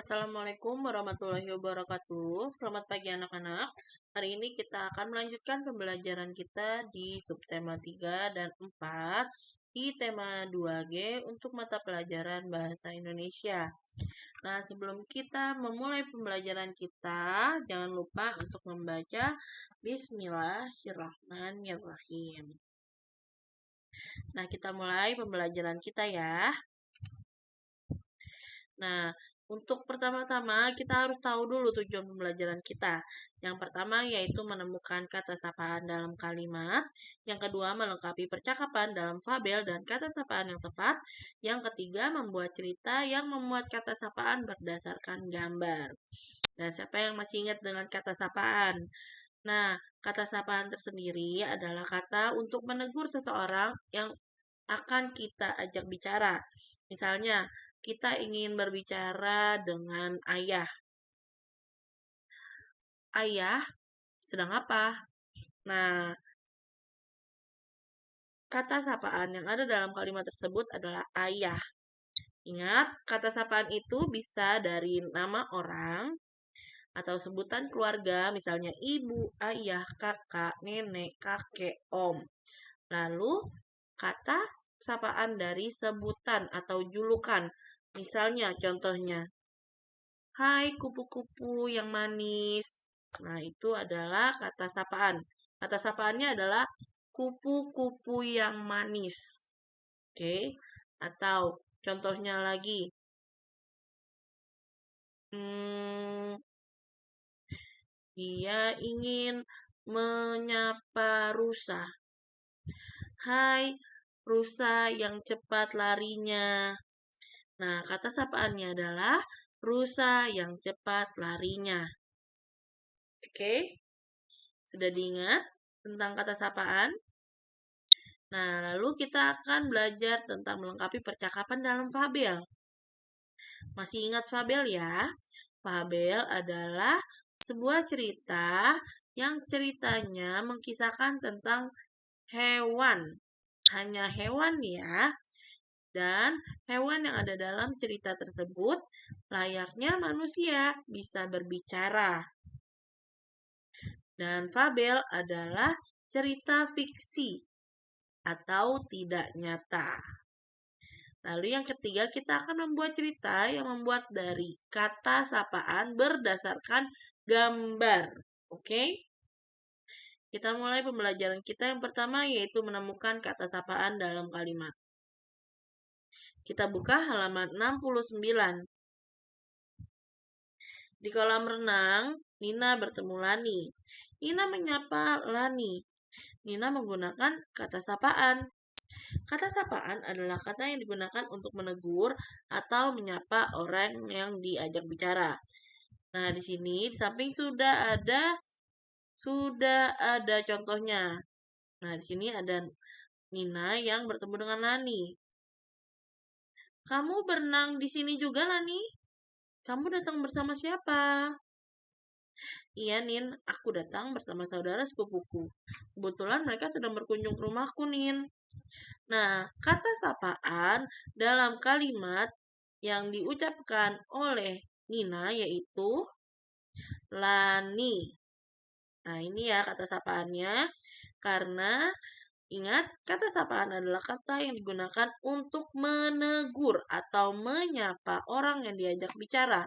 Assalamualaikum warahmatullahi wabarakatuh. Selamat pagi anak-anak. Hari ini kita akan melanjutkan pembelajaran kita di subtema 3 dan 4 di tema 2G untuk mata pelajaran Bahasa Indonesia. Nah, sebelum kita memulai pembelajaran kita, jangan lupa untuk membaca Bismillahirrahmanirrahim. Nah, kita mulai pembelajaran kita ya. Nah, untuk pertama-tama kita harus tahu dulu tujuan pembelajaran kita. Yang pertama yaitu menemukan kata sapaan dalam kalimat. Yang kedua melengkapi percakapan dalam fabel dan kata sapaan yang tepat. Yang ketiga membuat cerita yang memuat kata sapaan berdasarkan gambar. Nah, siapa yang masih ingat dengan kata sapaan? Nah, kata sapaan tersendiri adalah kata untuk menegur seseorang yang akan kita ajak bicara. Misalnya, kita ingin berbicara dengan ayah. Ayah, sedang apa? Nah, kata sapaan yang ada dalam kalimat tersebut adalah ayah. Ingat, kata sapaan itu bisa dari nama orang atau sebutan keluarga, misalnya ibu, ayah, kakak, nenek, kakek, om. Lalu, kata sapaan dari sebutan atau julukan. Misalnya, contohnya, hai kupu-kupu yang manis. Nah, itu adalah kata sapaan. Kata sapaannya adalah kupu-kupu yang manis. Oke. Atau contohnya lagi. Dia ingin menyapa rusa. Hai rusa yang cepat larinya. Nah, kata sapaannya adalah rusa yang cepat larinya. Oke, sudah diingat tentang kata sapaan? Nah, lalu kita akan belajar tentang melengkapi percakapan dalam fabel. Masih ingat fabel ya? Fabel adalah sebuah cerita yang ceritanya mengkisahkan tentang hewan. Hanya hewan ya. Dan hewan yang ada dalam cerita tersebut layaknya manusia bisa berbicara. Dan fabel adalah cerita fiksi atau tidak nyata. Lalu yang ketiga kita akan membuat cerita yang membuat dari kata sapaan berdasarkan gambar. Oke? Kita mulai pembelajaran kita yang pertama yaitu menemukan kata sapaan dalam kalimat. Kita buka halaman 69. Di kolam renang, Nina bertemu Lani. Nina menyapa Lani. Nina menggunakan kata sapaan. Kata sapaan adalah kata yang digunakan untuk menegur atau menyapa orang yang diajak bicara. Nah, di sini di samping sudah ada contohnya. Nah, di sini ada Nina yang bertemu dengan Lani. Kamu berenang di sini juga, Lani? Kamu datang bersama siapa? Iya, Nin. Aku datang bersama saudara sepupuku. Kebetulan mereka sedang berkunjung ke rumahku, Nin. Nah, kata sapaan dalam kalimat yang diucapkan oleh Nina yaitu Lani. Nah, ini ya kata sapaannya. Karena ingat, kata sapaan adalah kata yang digunakan untuk menegur atau menyapa orang yang diajak bicara.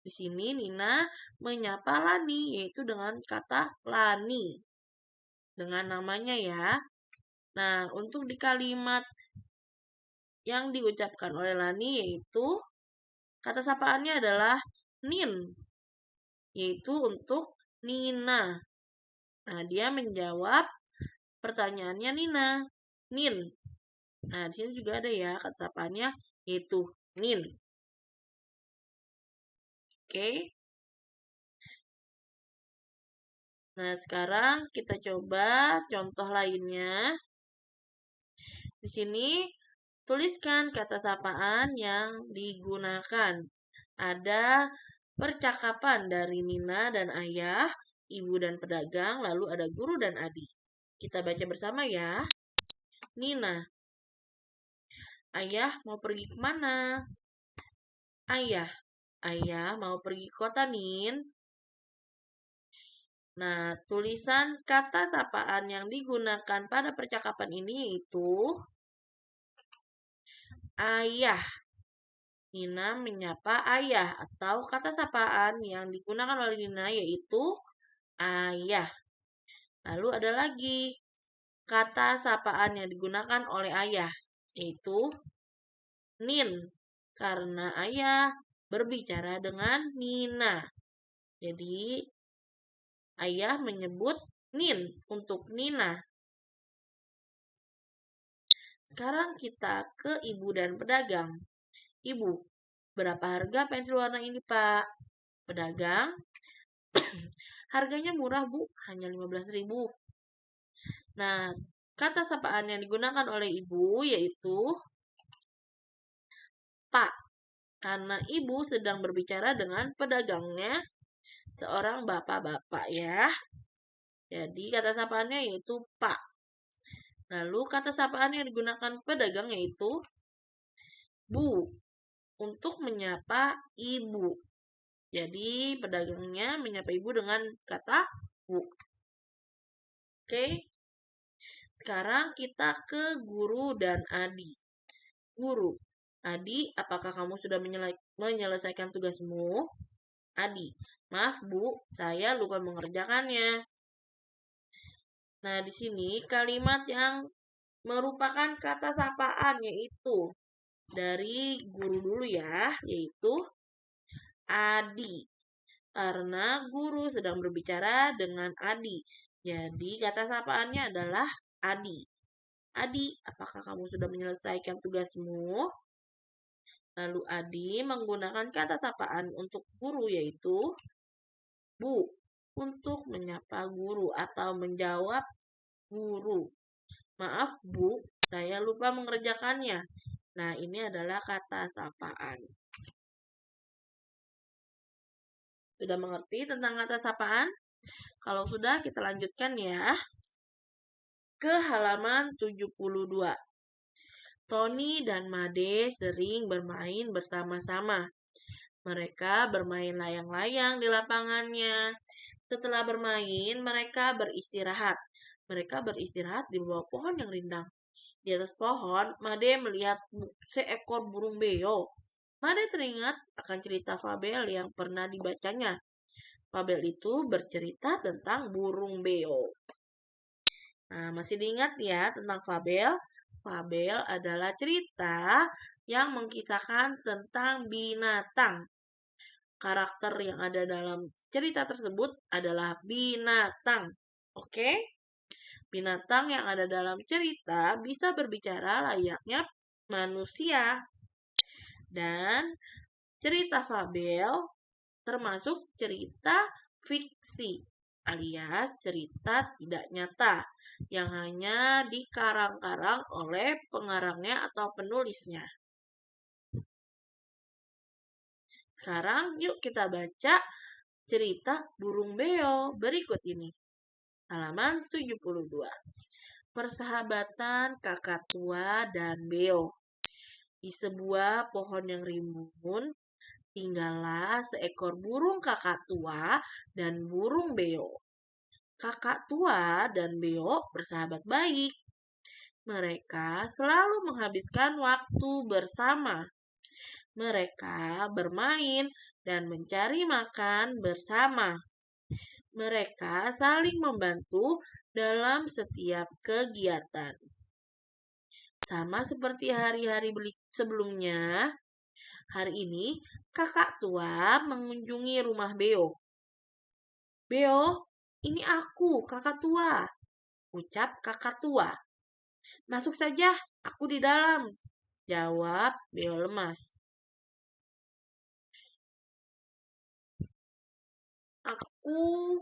Di sini Nina menyapa Lani yaitu dengan kata Lani. Dengan namanya ya. Nah, untuk di kalimat yang diucapkan oleh Lani yaitu kata sapaannya adalah Nin. Yaitu untuk Nina. Nah, dia menjawab pertanyaannya Nina. Nin. Nah, di sini juga ada ya kata sapaannya yaitu Nin. Oke. Nah, sekarang kita coba contoh lainnya. Di sini tuliskan kata sapaan yang digunakan. Ada percakapan dari Nina dan ayah, ibu dan pedagang, lalu ada guru dan adik. Kita baca bersama ya. Nina. Ayah mau pergi kemana? Ayah. Ayah mau pergi ke kota, Nin. Nah, tulisan kata sapaan yang digunakan pada percakapan ini yaitu ayah. Nina menyapa ayah atau kata sapaan yang digunakan oleh Nina yaitu ayah. Lalu ada lagi kata sapaan yang digunakan oleh ayah yaitu Nin karena ayah berbicara dengan Nina. Jadi ayah menyebut Nin untuk Nina. Sekarang kita ke ibu dan pedagang. Ibu, berapa harga pensil warna ini, Pak? Pedagang, harganya murah, Bu, hanya 15.000. Nah, kata sapaan yang digunakan oleh ibu yaitu Pak. Karena ibu sedang berbicara dengan pedagangnya, seorang bapak-bapak ya. Jadi kata sapaannya yaitu Pak. Lalu kata sapaan yang digunakan pedagang yaitu Bu. Untuk menyapa ibu. Jadi pedagangnya menyapa ibu dengan kata Bu. Oke. Sekarang kita ke guru dan Adi. Guru, Adi, apakah kamu sudah menyelesaikan tugasmu? Adi, maaf Bu, saya lupa mengerjakannya. Nah, di sini kalimat yang merupakan kata sapaan yaitu dari guru dulu ya, yaitu Adi. Karena guru sedang berbicara dengan Adi. Jadi kata sapaannya adalah Adi. Adi, apakah kamu sudah menyelesaikan tugasmu? Lalu Adi menggunakan kata sapaan untuk guru yaitu Bu untuk menyapa guru atau menjawab guru. Maaf Bu, saya lupa mengerjakannya. Nah, ini adalah kata sapaan. Sudah mengerti tentang kata sapaan? Kalau sudah, kita lanjutkan ya. Ke halaman 72. Tony dan Made sering bermain bersama-sama. Mereka bermain layang-layang di lapangannya. Setelah bermain, mereka beristirahat. Mereka beristirahat di bawah pohon yang rindang. Di atas pohon, Made melihat seekor burung beo. Made teringat akan cerita fabel yang pernah dibacanya. Fabel itu bercerita tentang burung beo. Nah, masih diingat ya tentang fabel? Fabel adalah cerita yang mengkisahkan tentang binatang. Karakter yang ada dalam cerita tersebut adalah binatang. Oke? Binatang yang ada dalam cerita bisa berbicara layaknya manusia. Dan cerita fabel termasuk cerita fiksi alias cerita tidak nyata yang hanya dikarang-karang oleh pengarangnya atau penulisnya. Sekarang yuk kita baca cerita burung beo berikut ini. Halaman 72. Persahabatan kakak tua dan beo. Di sebuah pohon yang rimbun, tinggallah seekor burung kakak tua dan burung beo. Kakak tua dan beo bersahabat baik. Mereka selalu menghabiskan waktu bersama. Mereka bermain dan mencari makan bersama. Mereka saling membantu dalam setiap kegiatan. Sama seperti hari-hari sebelumnya, hari ini kakak tua mengunjungi rumah Beo. Beo, ini aku, kakak tua, ucap kakak tua. Masuk saja, aku di dalam, jawab Beo lemas. Aku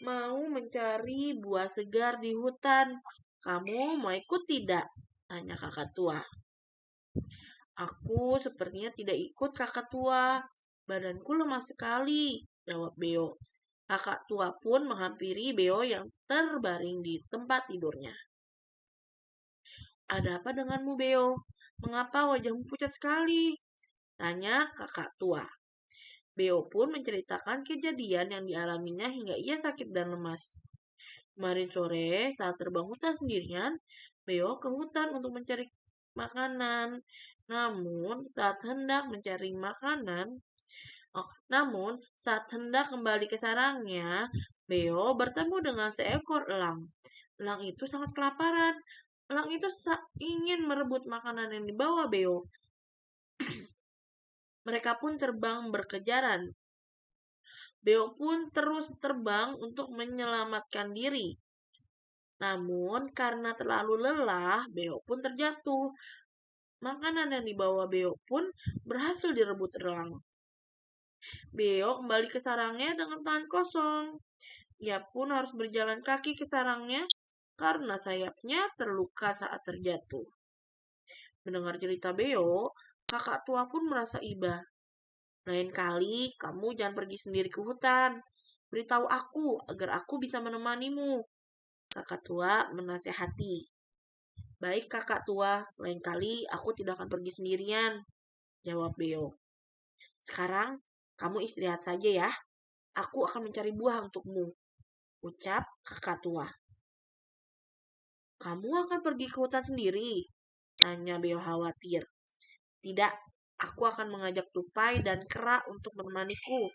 mau mencari buah segar di hutan. Kamu mau ikut tidak? Tanya kakak tua. Aku sepertinya tidak ikut kakak tua. Badanku lemah sekali, jawab Beo. Kakak tua pun menghampiri Beo yang terbaring di tempat tidurnya. Ada apa denganmu, Beo? Mengapa wajahmu pucat sekali? Tanya kakak tua. Beo pun menceritakan kejadian yang dialaminya hingga ia sakit dan lemas. Kemarin sore, saat terbang hutan sendirian, Beo ke hutan untuk mencari makanan. Namun, saat hendak kembali ke sarangnya, Beo bertemu dengan seekor elang. Elang itu sangat kelaparan. Elang itu ingin merebut makanan yang dibawa Beo. Mereka pun terbang berkejaran. Beo pun terus terbang untuk menyelamatkan diri. Namun, karena terlalu lelah, Beo pun terjatuh. Makanan yang dibawa Beo pun berhasil direbut elang. Beo kembali ke sarangnya dengan tangan kosong. Ia pun harus berjalan kaki ke sarangnya karena sayapnya terluka saat terjatuh. Mendengar cerita Beo, kakak tua pun merasa iba. Lain kali kamu jangan pergi sendiri ke hutan. Beritahu aku agar aku bisa menemanimu. Kakak tua menasehati. Baik kakak tua, lain kali aku tidak akan pergi sendirian, jawab Beo. Sekarang kamu istirahat saja ya. Aku akan mencari buah untukmu, ucap kakak tua. Kamu akan pergi ke hutan sendiri? Tanya Beo khawatir. Tidak, aku akan mengajak tupai dan kera untuk menemaniku,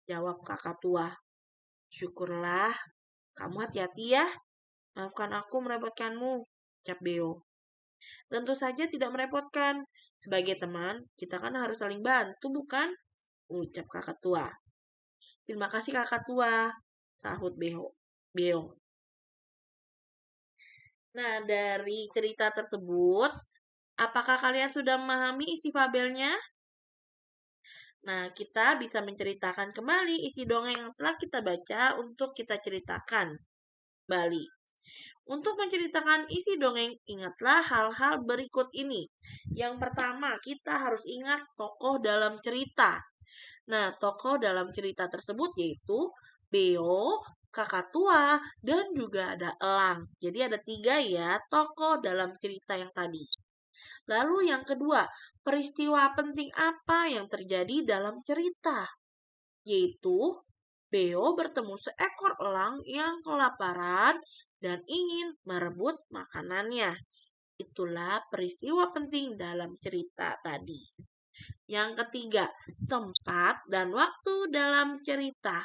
jawab kakak tua. Syukurlah, kamu hati-hati ya. Maafkan aku merepotkanmu, ucap Beo. Tentu saja tidak merepotkan. Sebagai teman, kita kan harus saling bantu, bukan? Ucap kakak tua. Terima kasih kakak tua, sahut Beo. Nah, dari cerita tersebut, apakah kalian sudah memahami isi fabelnya? Nah, kita bisa menceritakan kembali isi dongeng yang telah kita baca untuk kita ceritakan kembali. Untuk menceritakan isi dongeng, ingatlah hal-hal berikut ini. Yang pertama, kita harus ingat tokoh dalam cerita. Nah, tokoh dalam cerita tersebut yaitu Beo, kakak tua, dan juga ada elang. Jadi ada 3 ya tokoh dalam cerita yang tadi. Lalu yang kedua, peristiwa penting apa yang terjadi dalam cerita? Yaitu Beo bertemu seekor elang yang kelaparan dan ingin merebut makanannya. Itulah peristiwa penting dalam cerita tadi. Yang ketiga, tempat dan waktu dalam cerita.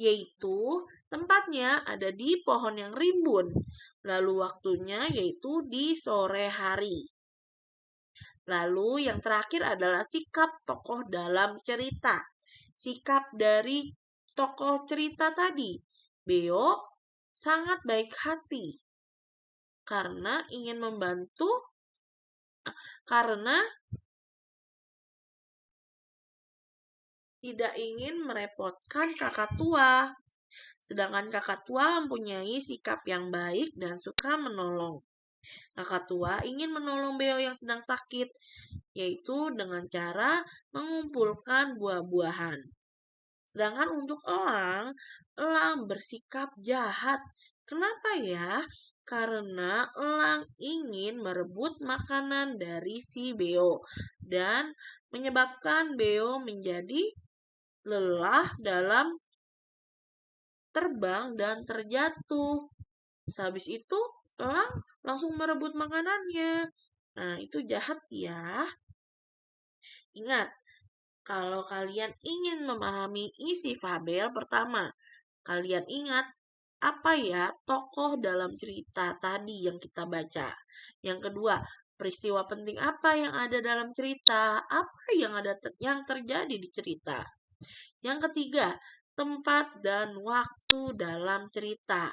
Yaitu tempatnya ada di pohon yang rimbun. Lalu waktunya yaitu di sore hari. Lalu yang terakhir adalah sikap tokoh dalam cerita. Sikap dari tokoh cerita tadi. Beo sangat baik hati karena ingin membantu, karena tidak ingin merepotkan kakak tua. Sedangkan kakak tua mempunyai sikap yang baik dan suka menolong. Kakak tua ingin menolong Beo yang sedang sakit, yaitu dengan cara mengumpulkan buah-buahan. Sedangkan untuk elang bersikap jahat. Kenapa ya? Karena elang ingin merebut makanan dari si Beo dan menyebabkan Beo menjadi lelah dalam terbang dan terjatuh. Sehabis itu, elang langsung merebut makanannya. Nah, itu jahat ya. Ingat, kalau kalian ingin memahami isi fabel, pertama, kalian ingat apa ya tokoh dalam cerita tadi yang kita baca. Yang kedua, peristiwa penting apa yang ada dalam cerita, apa yang terjadi di cerita. Yang ketiga, tempat dan waktu dalam cerita.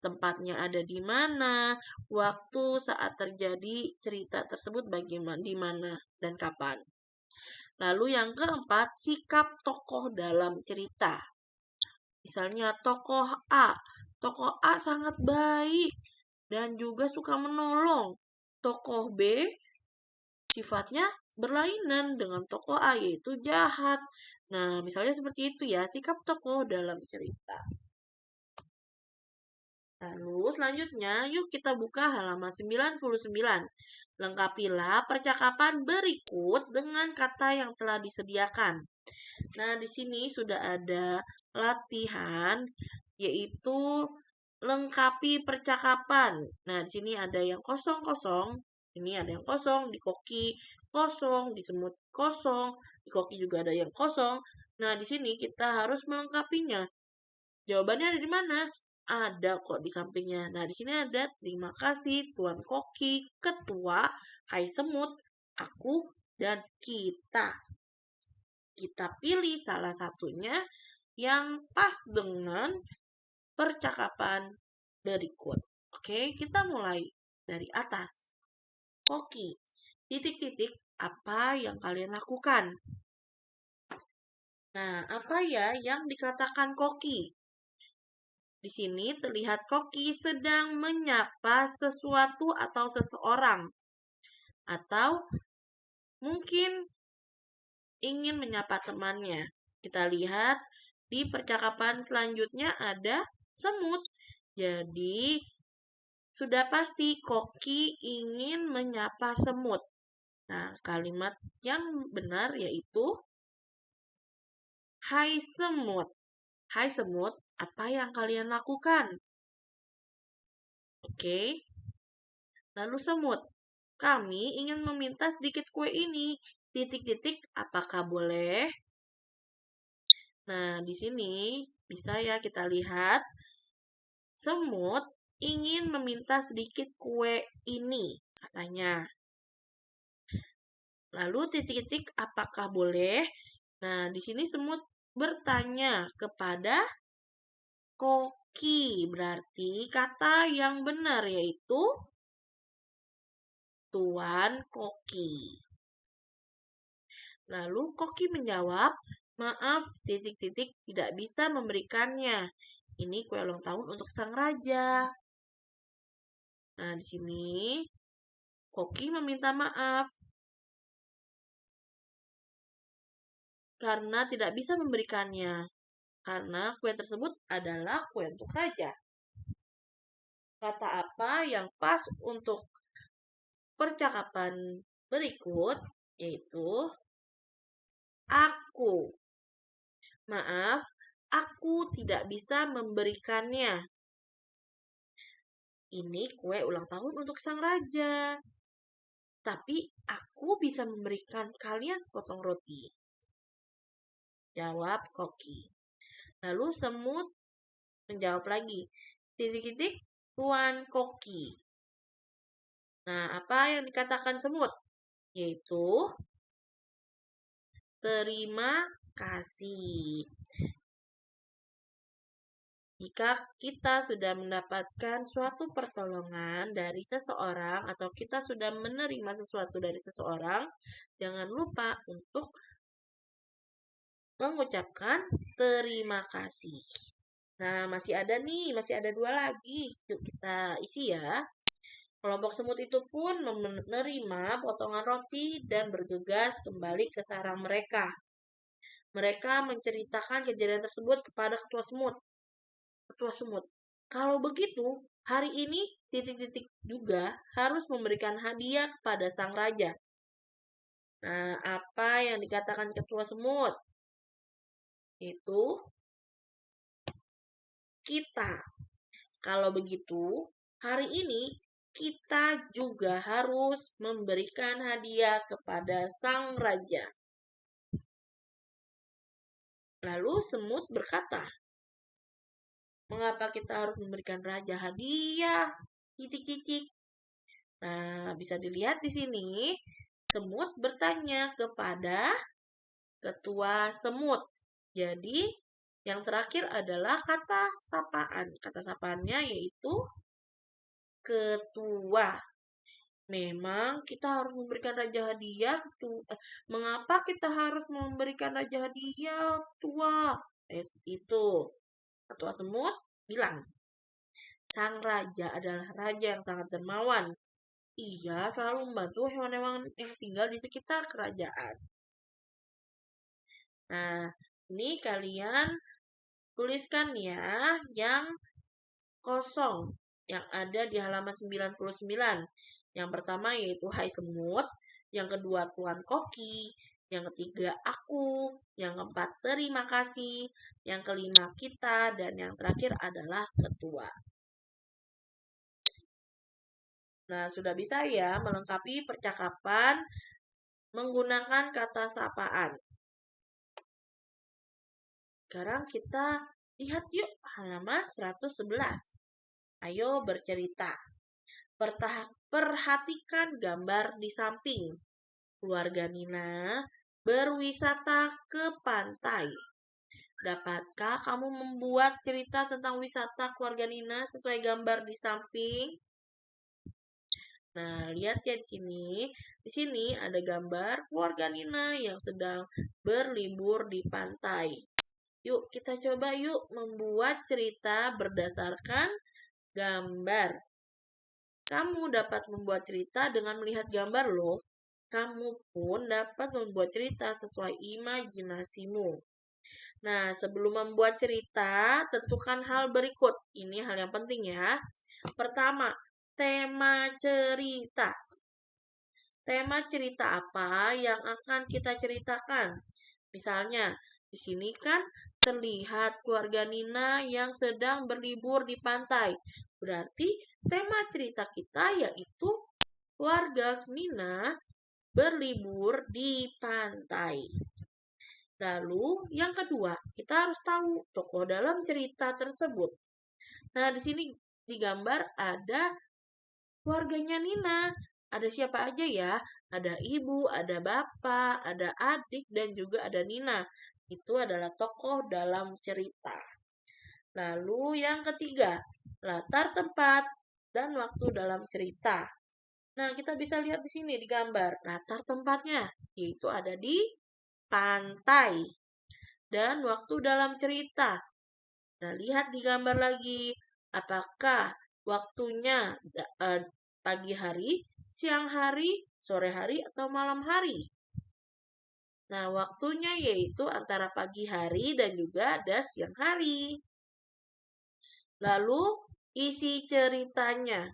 Tempatnya ada di mana, waktu saat terjadi cerita tersebut bagaimana, di mana, dan kapan. Lalu yang keempat, sikap tokoh dalam cerita. Misalnya tokoh A. Tokoh A sangat baik dan juga suka menolong. Tokoh B sifatnya berlainan dengan tokoh A, yaitu jahat. Nah, misalnya seperti itu ya, sikap tokoh dalam cerita. Lalu selanjutnya, yuk kita buka halaman 99. Lengkapilah percakapan berikut dengan kata yang telah disediakan. Nah, di sini sudah ada latihan, yaitu lengkapi percakapan. Nah, di sini ada yang kosong-kosong, ini ada yang kosong, di koki kosong, di semut kosong, di koki juga ada yang kosong. Nah, di sini kita harus melengkapinya. Jawabannya ada di mana? Ada kok di sampingnya. Nah, di sini ada terima kasih Tuan Koki, Ketua, Hai Semut, aku, dan kita. Kita pilih salah satunya yang pas dengan percakapan berikut. Oke, kita mulai dari atas. Koki, titik-titik, apa yang kalian lakukan? Nah, apa ya yang dikatakan Koki? Di sini terlihat Koki sedang menyapa sesuatu atau seseorang. Atau mungkin ingin menyapa temannya. Kita lihat di percakapan selanjutnya ada semut. Jadi, sudah pasti Koki ingin menyapa semut. Nah, kalimat yang benar yaitu Hai semut. Hai semut, apa yang kalian lakukan? Oke. Lalu semut, kami ingin meminta sedikit kue ini. Titik-titik, apakah boleh? Nah, di sini bisa ya kita lihat semut ingin meminta sedikit kue ini, katanya. Lalu titik-titik, apakah boleh? Nah, di sini semut bertanya kepada Koki. Berarti kata yang benar yaitu Tuan Koki. Lalu Koki menjawab, maaf, titik-titik tidak bisa memberikannya. Ini kue ulang tahun untuk sang raja. Nah, di sini Koki meminta maaf karena tidak bisa memberikannya. Karena kue tersebut adalah kue untuk raja. Kata apa yang pas untuk percakapan berikut yaitu aku. Maaf, aku tidak bisa memberikannya. Ini kue ulang tahun untuk sang raja. Tapi aku bisa memberikan kalian sepotong roti. Jawab Koki. Lalu semut menjawab lagi. Titik-titik Tuan Koki. Nah, apa yang dikatakan semut? Yaitu terima kasih. Jika kita sudah mendapatkan suatu pertolongan dari seseorang atau kita sudah menerima sesuatu dari seseorang, jangan lupa untuk mengucapkan terima kasih. Nah, masih ada 2 lagi. Yuk kita isi ya. Kelompok semut itu pun menerima potongan roti dan bergegas kembali ke sarang mereka. Mereka menceritakan kejadian tersebut kepada ketua semut. Ketua semut, kalau begitu, hari ini titik-titik juga harus memberikan hadiah kepada sang raja. Nah, apa yang dikatakan ketua semut? Itu kita. Kalau begitu, hari ini kita juga harus memberikan hadiah kepada sang raja. Lalu semut berkata, mengapa kita harus memberikan raja hadiah? Titik-titik. Nah, bisa dilihat di sini, semut bertanya kepada ketua semut. Jadi, yang terakhir adalah kata sapaan. Kata sapaannya yaitu ketua. Memang kita harus memberikan raja hadiah. Mengapa kita harus memberikan raja hadiah, ketua? Itu. Ketua semut bilang, sang raja adalah raja yang sangat dermawan. Ia selalu membantu hewan-hewan yang tinggal di sekitar kerajaan. Nah, ini kalian tuliskan ya yang kosong yang ada di halaman 99. Yang pertama yaitu Hai Semut, yang kedua Tuan Koki, yang ketiga aku, yang keempat terima kasih, yang kelima kita, dan yang terakhir adalah ketua. Nah, sudah bisa ya melengkapi percakapan menggunakan kata sapaan. Sekarang kita lihat yuk halaman 111. Ayo bercerita. Perhatikan gambar di samping. Keluarga Nina berwisata ke pantai. Dapatkah kamu membuat cerita tentang wisata keluarga Nina sesuai gambar di samping? Nah, lihat ya di sini. Di sini ada gambar keluarga Nina yang sedang berlibur di pantai. Yuk, kita coba yuk membuat cerita berdasarkan gambar. Kamu dapat membuat cerita dengan melihat gambar loh. Kamu pun dapat membuat cerita sesuai imajinasimu. Nah, sebelum membuat cerita, tentukan hal berikut. Ini hal yang penting ya. Pertama, tema cerita. Tema cerita apa yang akan kita ceritakan? Misalnya, di sini kan terlihat keluarga Nina yang sedang berlibur di pantai. Berarti tema cerita kita yaitu keluarga Nina berlibur di pantai. Lalu yang kedua, kita harus tahu tokoh dalam cerita tersebut. Nah, di sini digambar ada keluarganya Nina. Ada siapa aja ya? Ada ibu, ada bapak, ada adik, dan juga ada Nina. Itu adalah tokoh dalam cerita. Lalu yang ketiga, latar tempat dan waktu dalam cerita. Nah, kita bisa lihat di sini di gambar latar tempatnya, yaitu ada di pantai. Dan waktu dalam cerita. Nah, lihat di gambar lagi, apakah waktunya pagi hari, siang hari, sore hari, atau malam hari? Nah, waktunya yaitu antara pagi hari dan juga ada siang hari. Lalu, isi ceritanya.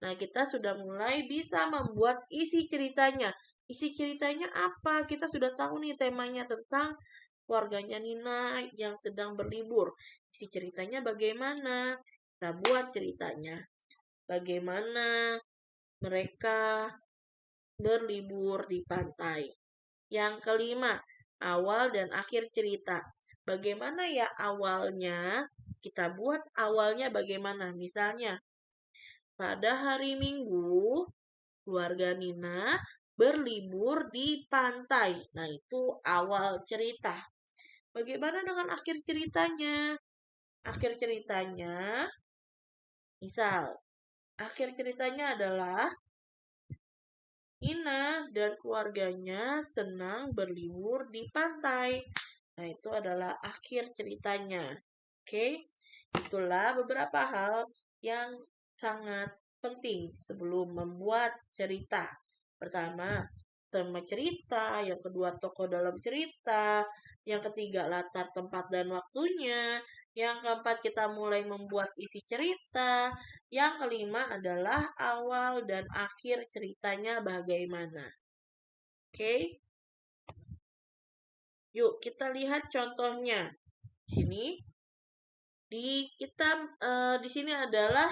Nah, kita sudah mulai bisa membuat isi ceritanya. Isi ceritanya apa? Kita sudah tahu nih temanya tentang keluarganya Nina yang sedang berlibur. Isi ceritanya bagaimana? Kita buat ceritanya. Bagaimana mereka berlibur di pantai. Yang kelima, awal dan akhir cerita. Bagaimana ya awalnya? Kita buat awalnya bagaimana? Misalnya, pada hari Minggu, keluarga Nina berlibur di pantai. Nah, itu awal cerita. Bagaimana dengan akhir ceritanya? Akhir ceritanya, misal, akhir ceritanya adalah Nina dan keluarganya senang berlibur di pantai. Nah, itu adalah akhir ceritanya. Oke, itulah beberapa hal yang sangat penting sebelum membuat cerita. Pertama, tema cerita, yang kedua tokoh dalam cerita, yang ketiga latar tempat dan waktunya, yang keempat kita mulai membuat isi cerita, yang kelima adalah awal dan akhir ceritanya bagaimana. Oke? Yuk kita lihat contohnya. Sini di sini adalah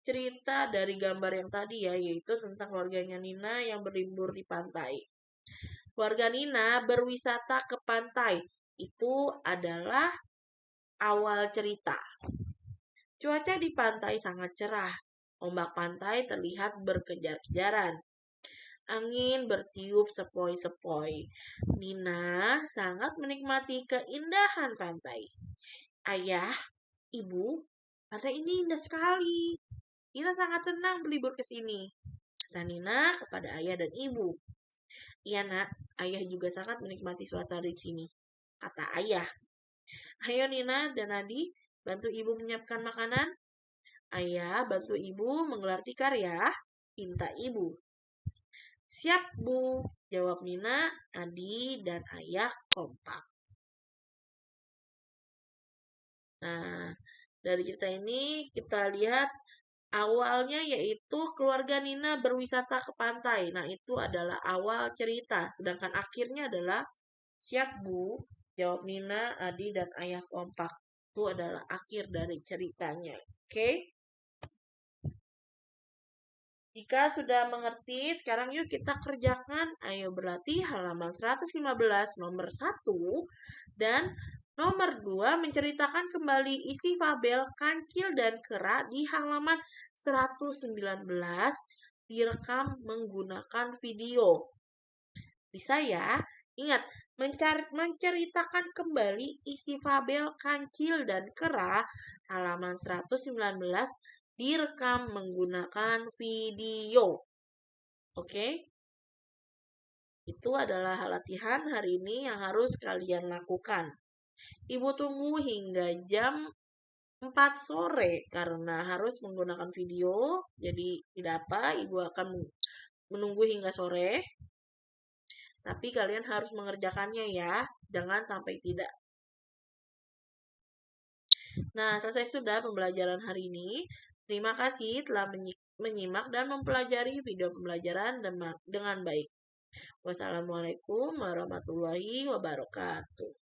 cerita dari gambar yang tadi ya, yaitu tentang keluarganya Nina yang berlibur di pantai. Keluarga Nina berwisata ke pantai. Itu adalah awal cerita. Cuaca di pantai sangat cerah. Ombak pantai terlihat berkejar-kejaran. Angin bertiup sepoi-sepoi. Nina sangat menikmati keindahan pantai. Ayah, ibu, pantai ini indah sekali. Nina sangat senang berlibur ke sini. Kata Nina kepada ayah dan ibu. Iya nak, ayah juga sangat menikmati suasana di sini. Kata ayah. Ayo Nina dan Adi, bantu ibu menyiapkan makanan. Ayah bantu ibu menggelar tikar ya, pinta ibu. Siap bu, jawab Nina, Adi, dan ayah kompak. Nah, dari cerita ini kita lihat Awalnya yaitu keluarga Nina berwisata ke pantai. Nah, itu adalah awal cerita. Sedangkan akhirnya adalah siap, Bu. Jawab Nina, Adi, dan Ayah kompak. Itu adalah akhir dari ceritanya. Oke? Jika sudah mengerti, sekarang yuk kita kerjakan. Ayo berlatih halaman 115 nomor 1 dan nomor 2 menceritakan kembali isi fabel Kancil dan Kera di halaman 119 direkam menggunakan video. Bisa ya? Ingat, menceritakan kembali isi fabel Kancil dan Kera halaman 119 direkam menggunakan video. Oke? Itu adalah latihan hari ini yang harus kalian lakukan. Ibu tunggu hingga jam 4 sore karena harus menggunakan video. Jadi tidak apa, Ibu akan menunggu hingga sore. Tapi kalian harus mengerjakannya ya. Jangan sampai tidak. Nah, selesai sudah pembelajaran hari ini. Terima kasih telah menyimak dan mempelajari video pembelajaran dengan baik. Wassalamualaikum warahmatullahi wabarakatuh.